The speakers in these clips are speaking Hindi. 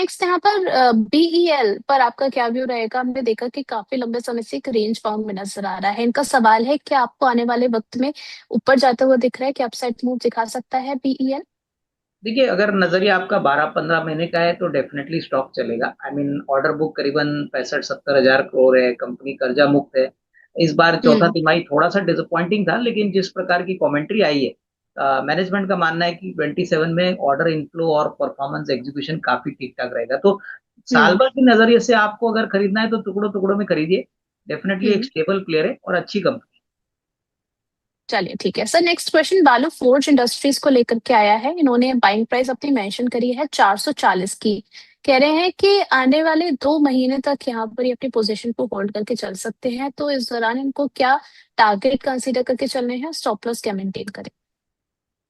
नेक्स्ट यहाँ पर बीईएल पर आपका क्या व्यू रहेगा? हमने देखा कि काफी लंबे समय से एक रेंज बाउंड में नजर आ रहा है। इनका सवाल है कि आपको आने वाले वक्त में ऊपर जाते हुए दिख रहा है कि अपसाइड मूव दिखा सकता है बीईएल? देखिए, अगर नजरिया आपका 12-15 महीने का है तो डेफिनेटली स्टॉक चलेगा। आई मीन ऑर्डर बुक करीबन 65-70 हजार करोड़ है, कंपनी कर्जा मुक्त है। इस बार चौथा हम्म। तिमाही थोड़ा सा डिसअपॉइंटिंग था, लेकिन जिस प्रकार की कमेंट्री आई है, मैनेजमेंट का मानना है कि 27 में ऑर्डर इनफ्लो और परफॉर्मेंस एग्जीक्यूशन काफी ठीक ठाक रहेगा। तो साल हम्म। भर के नजरिए से आपको अगर खरीदना है तो टुकड़ों टुकड़ों में खरीदिए। डेफिनेटली एक हम्म। स्टेबल प्लेयर है और अच्छी कंपनी। चलिए ठीक है सर। नेक्स्ट क्वेश्चन बालू फोर्ज इंडस्ट्रीज को लेकर के आया है। इन्होंने बाइंग प्राइस अपनी मेंशन करी है 440 की। कह रहे हैं कि आने वाले 2 महीने तक यहाँ पर ये अपनी पोजीशन को होल्ड करके चल सकते हैं, तो इस दौरान इनको क्या टारगेट कंसीडर करके चलने हैं, स्टॉप लॉस क्या मेंटेन करें?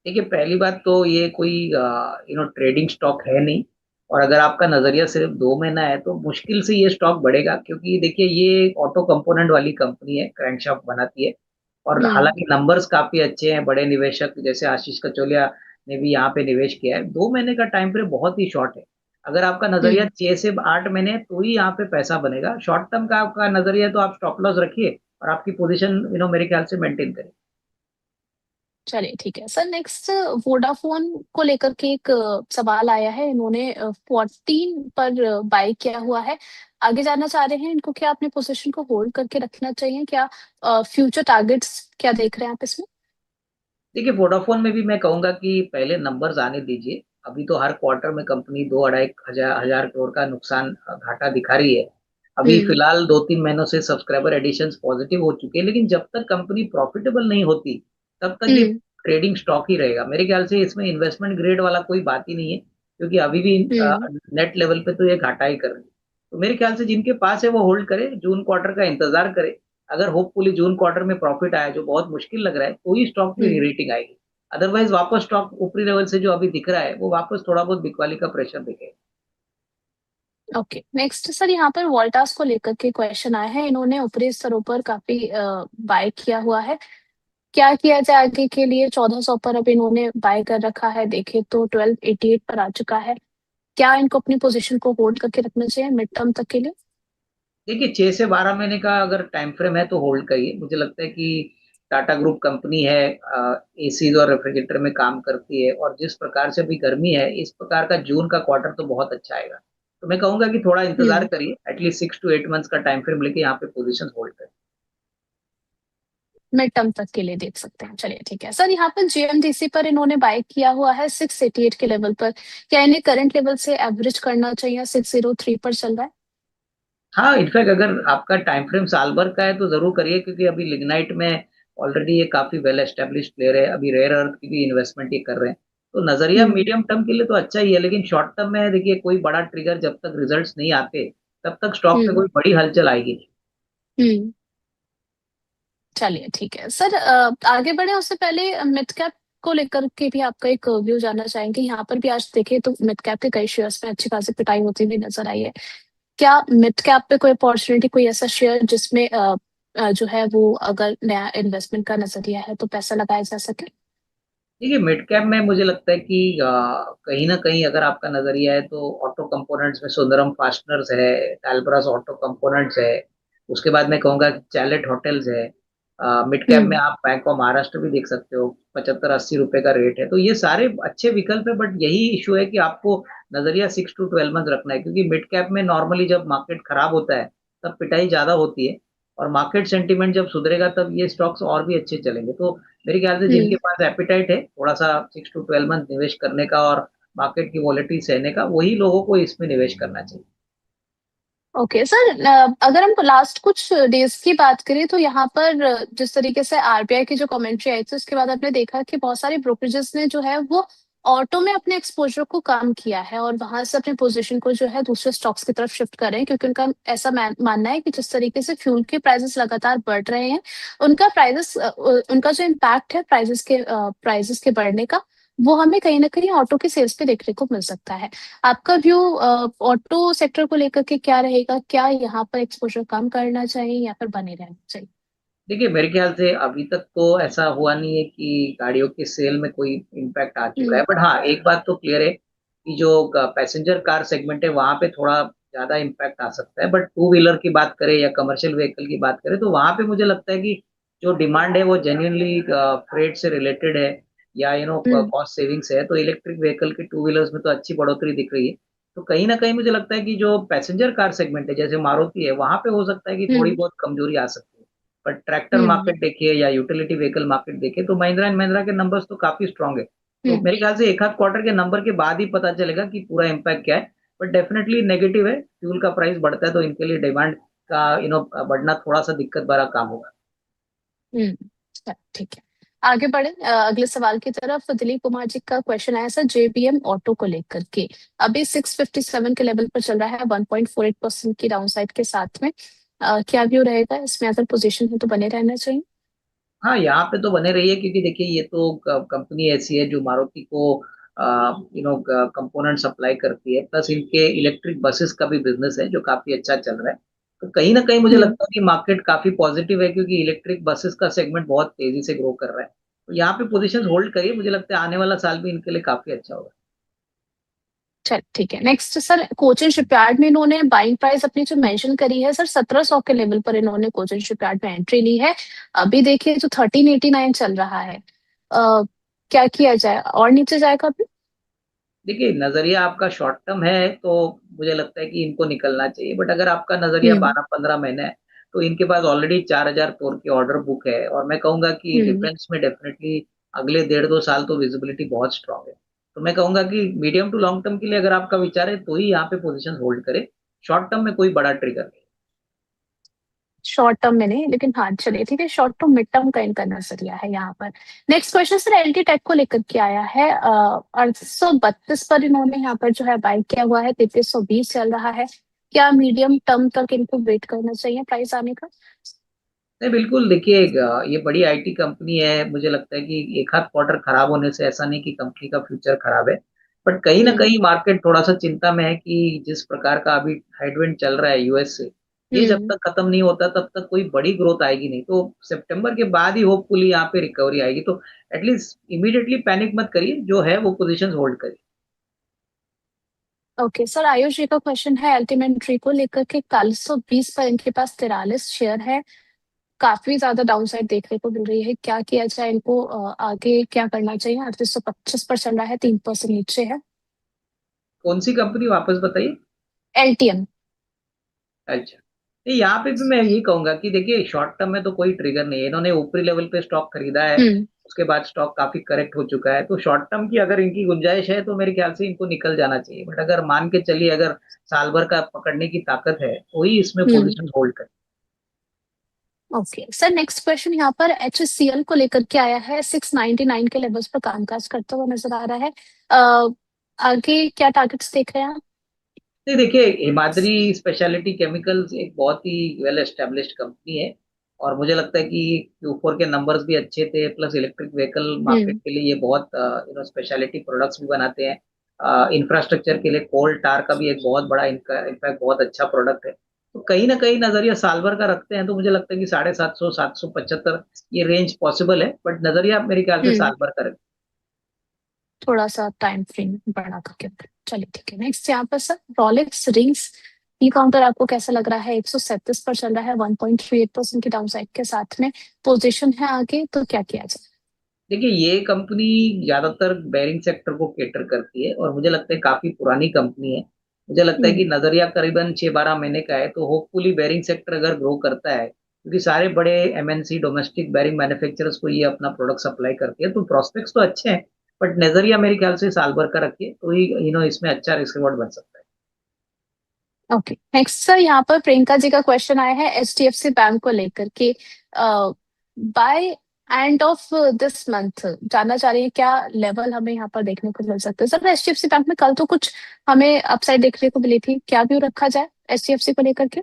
देखिए, पहली बात तो ये कोई ट्रेडिंग स्टॉक है नहीं। और अगर आपका नजरिया सिर्फ 2 महीना है तो मुश्किल से ये स्टॉक बढ़ेगा, क्योंकि देखिए ये ऑटो कंपोनेंट वाली कंपनी है, क्रैंकशाफ्ट बनाती है। और हम्म। हालांकि नंबर्स काफी अच्छे हैं, बड़े निवेशक जैसे आशीष कचोलिया ने भी यहाँ पे निवेश किया है। 2 महीने का टाइम फ्रेम बहुत ही शॉर्ट है। अगर आपका नजरिया हम्म। 6 से 8 महीने है तो ही यहाँ पे पैसा बनेगा। शॉर्ट टर्म का आपका नजरिया है तो आप स्टॉप लॉस रखिए और आपकी पोजीशन मेरे ख्याल से मेंटेन करिए। चलिए ठीक है सर। नेक्स्ट वोडाफोन को लेकर के एक सवाल आया है। इन्होंने 14 पर बाय किया हुआ है। आगे जाना चाह रहे हैं, इनको क्या अपने पोजीशन को होल्ड करके रखना चाहिए? क्या फ्यूचर टारगेट्स क्या देख रहे हैं आप इसमें? देखिए, वोडाफोन में भी मैं कहूंगा कि पहले नंबर्स आने दीजिए। अभी तो हर क्वार्टर में कंपनी 2-2.5 हजार करोड़ का नुकसान, घाटा दिखा रही है। अभी हम्म। फिलहाल 2-3 महीनों से सब्सक्राइबर एडिशंस पॉजिटिव हो चुके हैं, लेकिन जब तक कंपनी प्रॉफिटेबल नहीं होती तब तक ये हम्म। ट्रेडिंग स्टॉक ही रहेगा। मेरे ख्याल से इसमें इन्वेस्टमेंट ग्रेड वाला कोई बात ही नहीं है, क्योंकि अभी भी हम्म। नेट लेवल पे तो ये घाटा ही कर रही है। तो मेरे ख्याल से जिनके पास है वो होल्ड करे, जून क्वार्टर का इंतजार करे। अगर होपफुली जून क्वार्टर में प्रॉफिट आया, जो बहुत मुश्किल लग रहा है, तो ही स्टॉक में हम्म। रेटिंग आएगी। अदरवाइज वापस स्टॉक ऊपरी लेवल से जो अभी दिख रहा है वो वापस थोड़ा बहुत बिकवाली का प्रेशर दिखेगा। ओके नेक्स्ट सर, यहाँ पर वोल्टास को लेकर के क्वेश्चन आया है। इन्होंने ऊपरी स्तरों पर काफी बाय किया हुआ है। क्या किया जाए आगे के लिए? 1400 पर अब इन्होंने बाय कर रखा है, देखे तो 1288 पर आ चुका है। क्या इनको अपनी पोजीशन को होल्ड करके रखना चाहिए मिड टर्म तक के लिए? देखिए, 6 से 12 महीने का अगर टाइम फ्रेम है तो होल्ड करिए। मुझे लगता है कि टाटा ग्रुप कंपनी है, एसीज और रेफ्रिजरेटर में काम करती है, और जिस प्रकार से अभी गर्मी है, इस प्रकार का जून का क्वार्टर तो बहुत अच्छा आएगा। तो मैं कहूंगा कि थोड़ा इंतजार हम्म। करिए, एटलीस्ट 6 to 8 मंथ्स का टाइम फ्रेम लेके यहाँ पे पोजीशन होल्ड करिए। मिड टर्म तक के लिए देख सकते हैं। चलिए ठीक है सर। यहाँ पर जीएमडीसी पर इन्होंने बाय किया हुआ है 688 के लेवल पर। क्या इन्हें करंट लेवल से एवरेज करना चाहिए? 603 पर चल रहा है। हाँ, इनफैक्ट अगर आपका टाइम फ्रेम साल भर का है तो जरूर करिए, क्योंकि अभी लिग्नाइट में ऑलरेडी ये काफी वेल एस्टेब्लिश प्लेयर है। अभी रेयर अर्थ की भी इन्वेस्टमेंट ये कर रहे हैं। तो नजरिया हम्म। मीडियम टर्म के लिए तो अच्छा ही है, लेकिन शॉर्ट टर्म में देखिए कोई बड़ा ट्रिगर जब तक रिजल्ट्स नहीं आते तब तक स्टॉक में हम्म। कोई बड़ी हलचल आएगी नहीं। हम्म। चलिए ठीक है सर। आगे बढ़े उससे पहले मिड कैप को लेकर के भी आपका एक व्यू जानना चाहेंगे। यहाँ पर भी आज देखें तो मिड कैप के कई शेयर्स में अच्छी खासी पिटाई होती हुई नजर आई है। क्या मिड कैप पे कोई अपॉर्चुनिटी, कोई ऐसा शेयर जिसमें जो है वो अगर नया इन्वेस्टमेंट का नजरिया है तो पैसा लगाया जा सके? देखिए, मिड कैप में मुझे लगता है कि कहीं ना कहीं अगर आपका नजरिया है तो ऑटो कंपोनेंट्स में सुंदरम फास्टनर्स है, टालब्रास ऑटो कंपोनेंट्स है। उसके बाद मैं कहूंगा कि चैलेट होटल्स है। मिड कैप में हम्म। आप बैंक ऑफ महाराष्ट्र भी देख सकते हो, 75-80 रुपए का रेट है। तो ये सारे अच्छे विकल्प है, बट यही इशू है कि आपको नजरिया 6 to 12 मंथ रखना है, क्योंकि मिड कैप में नॉर्मली जब मार्केट खराब होता है तब पिटाई ज्यादा होती है। और मार्केट सेंटीमेंट जब सुधरेगा तब ये स्टॉक्स और भी अच्छे चलेंगे। तो मेरे ख्याल से जिनके हम्म। पास एपिटाइट है थोड़ा सा 6 to 12 मंथ निवेश करने का और मार्केट की वॉलेटिलिटी सहने का, वही लोगों को इसमें निवेश करना चाहिए। Okay sir. अगर हम लास्ट कुछ डेज की बात करें तो यहाँ पर जिस तरीके से आरबीआई की जो कमेंट्री आई थी उसके बाद आपने देखा कि बहुत सारे ब्रोकरेजेस ने जो है वो ऑटो में अपने एक्सपोजर को कम किया है और वहां से अपने पोजीशन को जो है दूसरे स्टॉक्स की तरफ शिफ्ट कर रहे हैं, क्योंकि उनका ऐसा मानना है कि जिस तरीके से फ्यूल के प्राइसेस लगातार बढ़ रहे हैं, उनका जो इम्पैक्ट है प्राइसेस के बढ़ने का, वो हमें कहीं ना कहीं ऑटो की सेल्स पे देखने को मिल सकता है। आपका व्यू ऑटो सेक्टर को लेकर के क्या रहेगा? क्या यहाँ पर एक्सपोजर कम करना चाहिए या फिर बने रहना चाहिए? देखिए, मेरे ख्याल से अभी तक तो ऐसा हुआ नहीं है कि गाड़ियों के सेल में कोई इम्पैक्ट आ चुका हम्म। है, बट हाँ, एक बात तो क्लियर है कि जो पैसेंजर कार सेगमेंट है वहां पे थोड़ा ज्यादा इम्पैक्ट आ सकता है, बट टू व्हीलर की बात करें या कमर्शियल व्हीकल की बात करें तो वहां पे मुझे लगता है कि जो डिमांड है वो जेन्युइनली फ्रेट से रिलेटेड है या हम्म। कॉस्ट सेविंग्स है, तो इलेक्ट्रिक व्हीकल की टू व्हीलर्स में तो अच्छी बढ़ोतरी दिख रही है। तो कहीं ना कहीं मुझे लगता है कि जो पैसेंजर कार सेगमेंट है जैसे मारुति है वहां पे हो सकता है कि थोड़ी हम्म। बहुत कमजोरी आ सकती है। पर ट्रैक्टर हम्म। मार्केट देखिए या यूटिलिटी व्हीकल मार्केट देखिए तो महिंद्रा एंड महिंद्रा के नंबर्स तो काफी स्ट्रांग है। तो हम्म। मेरे ख्याल से एक आध क्वार्टर के नंबर के बाद ही पता चलेगा कि पूरा इम्पैक्ट क्या है। बट डेफिनेटली नेगेटिव है, फ्यूल का प्राइस बढ़ता है तो इनके लिए डिमांड का बढ़ना थोड़ा सा दिक्कत भरा काम होगा। हम्म। चल, ठीक है। आगे बढ़े अगले सवाल की तरफ। दिलीप कुमार जी का क्वेश्चन आया सर जेबीएम ऑटो को लेकर के। अभी 657 के लेवल पर चल रहा है 1.48% की डाउनसाइड के साथ में। क्या व्यू रहेगा इसमें? अगर पोजीशन है तो बने रहना चाहिए। हाँ, यहाँ पे तो बने रही है क्योंकि देखिए ये तो कंपनी ऐसी है जो मारुति को कंपोनेंट सप्लाई करती है, प्लस इनके इलेक्ट्रिक बसेस का भी बिजनेस है जो काफी अच्छा चल रहा है। तो कहीं ना कहीं मुझे हम्म। लगता है कि मार्केट काफी पॉजिटिव है क्योंकि इलेक्ट्रिक बसेस का सेगमेंट बहुत तेजी से ग्रो कर रहा है। तो यहाँ पे पोजीशन होल्ड करिए, मुझे लगता है आने वाला साल भी इनके लिए काफी अच्छा होगा। चल, ठीक है। नेक्स्ट सर, कोचिन शिपयार्ड में इन्होंने बाइंग प्राइस अपनी जो मेंशन करी है सर 1700 के लेवल पर इन्होंने कोचिन शिपयार्ड में एंट्री ली है। अभी देखिए जो 1389 चल रहा है। क्या किया जाए? और नीचे जाएगा अभी? देखिए नजरिया आपका शॉर्ट टर्म है तो मुझे लगता है कि इनको निकलना चाहिए, बट अगर आपका नजरिया हम्म। 12-15 महीने है तो इनके पास ऑलरेडी 4,000 करोड़ की ऑर्डर बुक है, और मैं कहूंगा कि हम्म। डिफेंस में डेफिनेटली अगले 1.5-2 साल तो विजिबिलिटी बहुत स्ट्रांग है। तो मैं कहूंगा कि मीडियम टू लॉन्ग टर्म के लिए अगर आपका विचार है तो ही यहाँ पे पोजीशन होल्ड करे। शॉर्ट टर्म में कोई बड़ा ट्रिगर नहीं। शॉर्ट टर्म में नहीं, लेकिन हाँ चलिए ठीक है, शॉर्ट टर्म मिड टर्म का इनका नजरिया है यहाँ पर। Next question sir LT tech को लेकर के आया है। 832 पर इन्होंने यहाँ पर जो है बाय किया हुआ है, 3320 चल रहा है। क्या मीडियम टर्म तक इनको वेट करना चाहिए प्राइस आने का? नहीं बिल्कुल, देखिए ये बड़ी आईटी कंपनी है, मुझे लगता है कि एक आध क्वार्टर खराब होने से ऐसा नहीं कि कंपनी का फ्यूचर खराब है। बट कहीं ना हम्म। कहीं मार्केट थोड़ा सा चिंता में है कि जिस प्रकार का अभी हेडविंड चल रहा है यूएस से, ये जब हम्म। तक खत्म नहीं होता तब तक कोई बड़ी ग्रोथ आएगी नहीं। तो सितंबर के बाद ही होपफुली यहाँ पे रिकवरी आएगी। तो एटलीस्ट इमीडिएटली पैनिक मत करिए, जो है वो पोजीशन होल्ड करिए। ओके सर, आयुष जी का क्वेश्चन है अल्टीमेट ट्री को लेकर के। 4120 पर इनके पास 43 शेयर है। काफी ज्यादा डाउनसाइड देखने को मिल रही है। क्या किया जाए इनको? आगे क्या करना चाहिए? 3825 पर चल रहा है, 3% नीचे है। कौन सी कंपनी वापस बताइए। एलटीएम। अच्छा, नहीं यहाँ पे भी मैं यही कहूंगा कि देखिए शॉर्ट टर्म में तो कोई ट्रिगर नहीं है, इन्होंने ऊपरी लेवल पे स्टॉक खरीदा है, हम्म। उसके बाद स्टॉक काफी करेक्ट हो चुका है। तो शॉर्ट टर्म की अगर इनकी गुंजाइश है तो मेरे ख्याल से इनको निकल जाना चाहिए, बट अगर मान के चलिए अगर साल भर का पकड़ने की ताकत है तो ही इसमें हम्म। पोजीशन होल्ड करें। ओके सर, नेक्स्ट क्वेश्चन यहाँ पर एचसीएल को लेकर के आया है। 699 के लेवल्स पर कामकाज करता हुआ नजर आ रहा है। आगे क्या टारगेट्स देख रहे हैं आप? नहीं देखिए, हिमाद्री स्पेशलिटी केमिकल्स एक बहुत ही वेल एस्टेब्लिश्ड कंपनी है, और मुझे लगता है कि Q4 के नंबर्स भी अच्छे थे, प्लस इलेक्ट्रिक व्हीकल मार्केट हम्म। के लिए ये बहुत स्पेशलिटी प्रोडक्ट्स भी बनाते हैं। इंफ्रास्ट्रक्चर के लिए कोल टार का भी एक बहुत बड़ा इनका इनफैक्ट बहुत अच्छा प्रोडक्ट है। तो कहीं ना कहीं नजरिया साल भर का रखते हैं तो मुझे लगता है कि 750 775 ये रेंज पॉसिबल है, बट नजरिया मेरे ख्याल से हम्म। साल भर का रखें। थोड़ा सा टाइम फ्रेम बढ़ा करके। चलिए ठीक है। नेक्स्ट यहाँ पर सर रॉलेक्स रिंग्स ई काउंटर आपको कैसा लग रहा है? 137 पर चल रहा है, 1.38% की डाउनसाइड के साथ में पोजीशन है आगे, तो क्या किया जाए? देखिए ये कंपनी ज्यादातर बेयरिंग सेक्टर को केटर करती है और मुझे लगता है काफी पुरानी कंपनी है। मुझे लगता है कि हम्म। नजरिया करीबन 6-12 महीने का है, तो होपफुली बेयरिंग सेक्टर अगर ग्रो करता है क्योंकि सारे बड़े एमएनसी डोमेस्टिक बेयरिंग मैन्युफैक्चरर्स को ये अपना प्रोडक्ट सप्लाई करती है, तो प्रोस्पेक्ट्स तो अच्छे हैं। बट नजरिया मेरे ख्याल से साल भर का रखिए तो ही इसमें अच्छा रिस्क रिवॉर्ड बन सकता है। ओके नेक्स्ट सर, यहाँ पर प्रियंका जी का क्वेश्चन आया है एचडीएफसी बैंक को लेकर के। By end of this month जानना चाह रही है क्या लेवल हमें यहाँ पर देखने को मिल सकता है? सर एचडीएफसी बैंक में कल तो कुछ हमें अपसाइड देखने को मिली थी। क्या व्यू रखा जाए एचडीएफसी को लेकर के?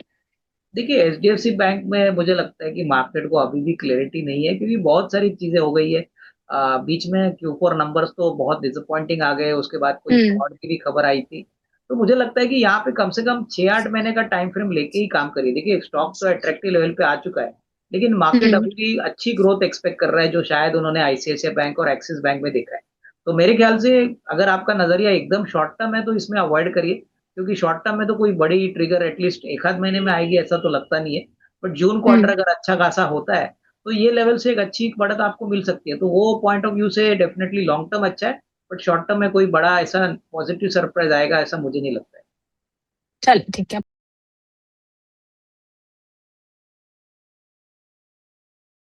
देखिए एचडीएफसी बैंक में मुझे लगता है कि मार्केट को अभी भी क्लैरिटी नहीं है क्योंकि बहुत सारी चीजें हो गई है। बीच में Q4 नंबर्स तो बहुत डिसअपॉइंटिंग आ गए, उसके बाद कोई हम्म। फ्रॉड की भी खबर आई थी। तो मुझे लगता है कि यहाँ पे कम से कम 6-8 महीने का टाइम फ्रेम लेके ही काम करिए। देखिए स्टॉक तो अट्रैक्टिव लेवल पे आ चुका है, लेकिन मार्केट हम्म। अभी भी अच्छी ग्रोथ एक्सपेक्ट कर रहा है जो शायद उन्होंने आईसीआईसीआई बैंक और एक्सिस बैंक में देखा है। तो मेरे ख्याल से अगर आपका नजरिया एकदम शॉर्ट टर्म है तो इसमें अवॉइड करिए, क्योंकि शॉर्ट टर्म में तो कोई बड़ी ट्रिगर एटलीस्ट एक आध महीने में आएगी ऐसा तो लगता नहीं है। बट जून क्वार्टर हम्म। अगर अच्छा खासा होता है तो ये लेवल से एक अच्छी बढ़त आपको मिल सकती है, तो वो पॉइंट ऑफ व्यू से डेफिनेटली लॉन्ग टर्म अच्छा है। बट शॉर्ट टर्म में कोई बड़ा ऐसा पॉजिटिव सरप्राइज आएगा ऐसा मुझे नहीं लगता है। चलो ठीक है।